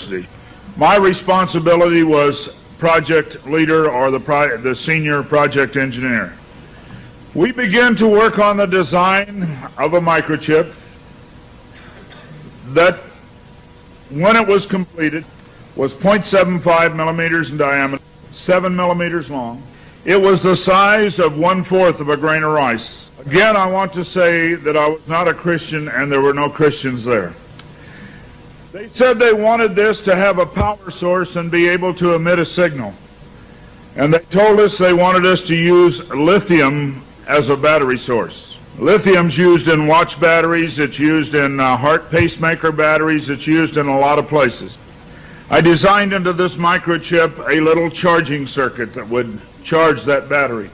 University. My responsibility was project leader, or the senior project engineer. We began to work on the design of a microchip that, when it was completed, was 0.75 millimeters in diameter, 7 millimeters long. It was the size of 1/4 of a grain of rice. Again, I want to say that I was not a Christian, and there were no Christians there. They said they wanted this to have a power source and be able to emit a signal. And they told us they wanted us to use lithium as a battery source. Lithium's used in watch batteries, it's used in heart pacemaker batteries, it's used in a lot of places. I designed into this microchip a little charging circuit that would charge that battery.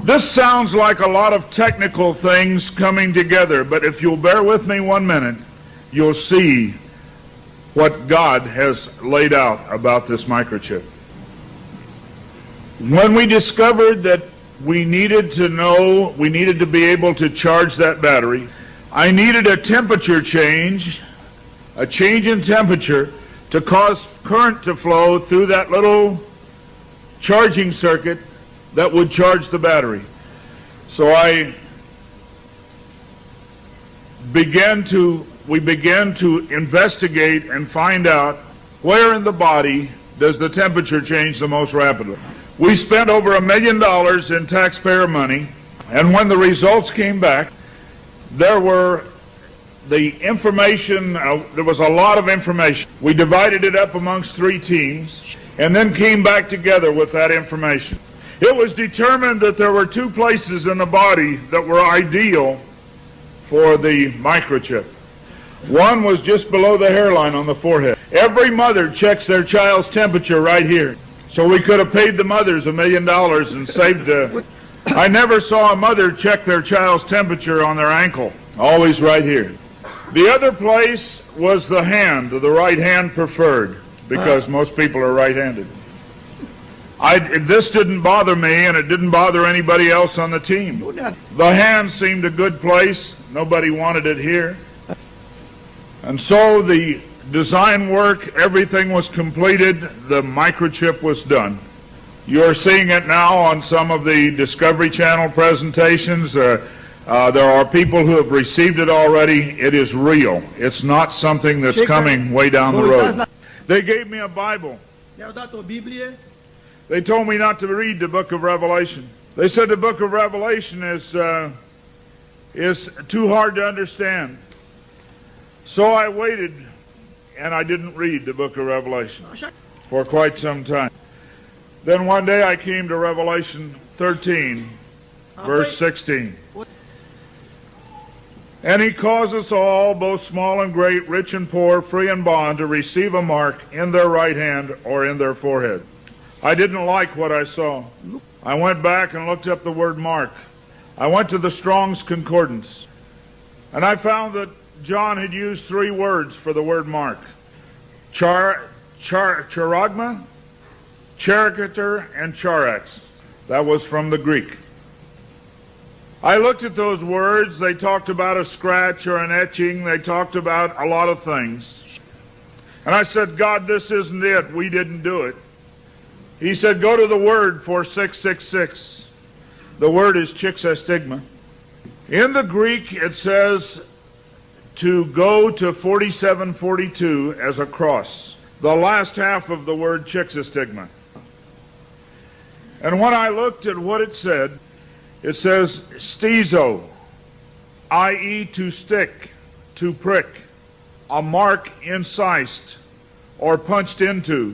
This sounds like a lot of technical things coming together, but if you'll bear with me 1 minute, you'll see what God has laid out about this microchip. When we discovered that we needed to be able to charge that battery, I needed a temperature change, a change in temperature, to cause current to flow through that little charging circuit that would charge the battery. So we began to investigate and find out where in the body does the temperature change the most rapidly. We spent over $1 million in taxpayer money, and when the results came back, there was a lot of information. We divided it up amongst 3 teams and then came back together with that information. It was determined that there were 2 places in the body that were ideal for the microchip. One was just below the hairline on the forehead. Every mother checks their child's temperature right here. So we could have paid the mothers $1 million and saved. I never saw a mother check their child's temperature on their ankle. Always right here. The other place was the hand, the right hand preferred, because most people are right-handed. This didn't bother me, and it didn't bother anybody else on the team. The hand seemed a good place. Nobody wanted it here. And so the design work, everything was completed. The microchip was done. You're seeing it now on some of the Discovery Channel presentations. There are people who have received it already. It is real. It's not something that's coming way down the road. They gave me a Bible. They told me not to read the book of Revelation. They said the book of Revelation is too hard to understand. So I waited, and I didn't read the book of Revelation for quite some time. Then one day I came to Revelation 13, verse 16. And he caused us all, both small and great, rich and poor, free and bond, to receive a mark in their right hand or in their forehead. I didn't like what I saw. I went back and looked up the word mark. I went to the Strong's Concordance, and I found that John had used 3 words for the word mark. Charagma, charicature, and charax. That was from the Greek. I looked at those words. They talked about a scratch or an etching. They talked about a lot of things. And I said, God, this isn't it. We didn't do it. He said, go to the word for 666. The word is chixastigma. In the Greek, it says to go to 4742 as a cross. The last half of the word chixastigma. And when I looked at what it says stizo, i.e. to stick, to prick, a mark incised or punched into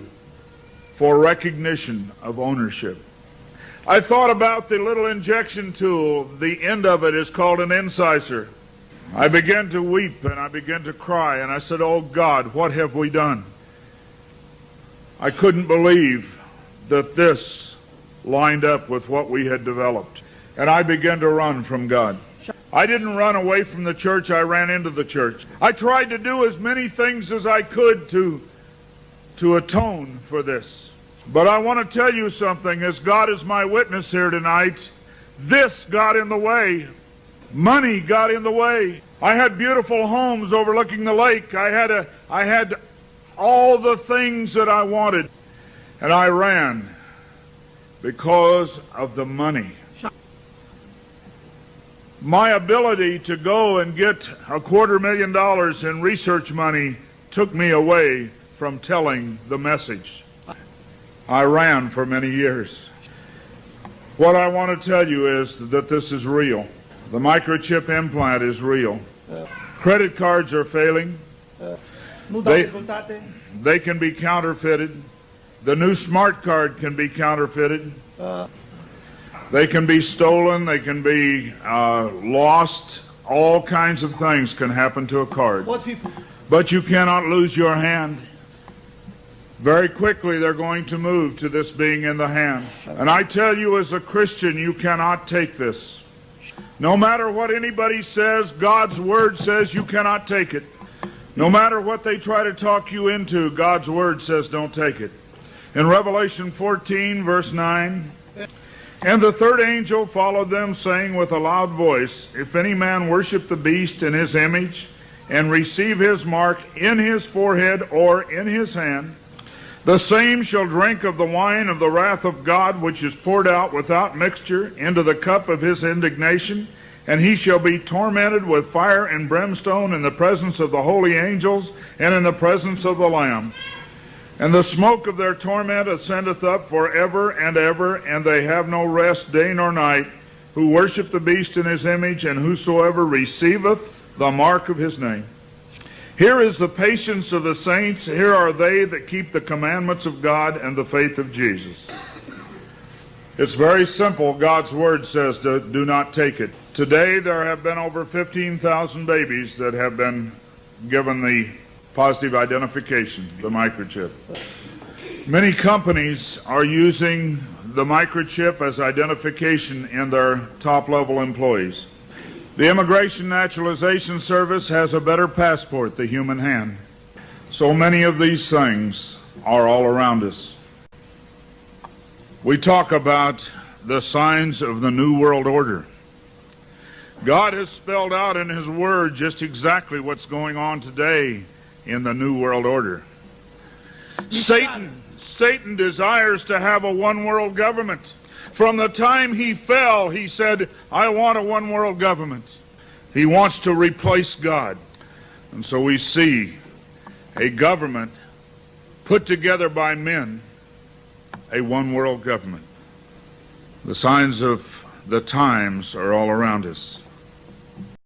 for recognition of ownership. I thought about the little injection tool. The end of it is called an incisor. I began to weep and I began to cry, and I said, oh God, what have we done? I couldn't believe that this lined up with what we had developed. And I began to run from God. I didn't run away from the church, I ran into the church. I tried to do as many things as I could to atone for this. But I want to tell you something, as God is my witness here tonight, this got in the way. Money got in the way. I had beautiful homes overlooking the lake. I had all the things that I wanted. And I ran because of the money. My ability to go and get $250,000 in research money took me away from telling the message. I ran for many years. What I want to tell you is that this is real. The microchip implant is real. Credit cards are failing. They can be counterfeited. The new smart card can be counterfeited. They can be stolen. They can be lost. All kinds of things can happen to a card. But you cannot lose your hand. Very quickly they're going to move to this being in the hand. And I tell you, as a Christian, you cannot take this. No matter what anybody says, God's Word says you cannot take it. No matter what they try to talk you into, God's Word says don't take it. In Revelation 14, verse 9, and the third angel followed them, saying with a loud voice, if any man worship the beast in his image, and receive his mark in his forehead or in his hand, the same shall drink of the wine of the wrath of God, which is poured out without mixture into the cup of his indignation, and he shall be tormented with fire and brimstone in the presence of the holy angels and in the presence of the Lamb. And the smoke of their torment ascendeth up forever and ever, and they have no rest day nor night, who worship the beast in his image, and whosoever receiveth the mark of his name. Here is the patience of the saints. Here are they that keep the commandments of God and the faith of Jesus. It's very simple. God's Word says do not take it. Today there have been over 15,000 babies that have been given the positive identification, the microchip. Many companies are using the microchip as identification in their top-level employees. The Immigration Naturalization Service has a better passport, the human hand. So many of these things are all around us. We talk about the signs of the New World Order. God has spelled out in His Word just exactly what's going on today in the New World Order. Satan desires to have a one-world government. From the time he fell, he said, I want a one-world government. He wants to replace God. And so we see a government put together by men, a one-world government. The signs of the times are all around us.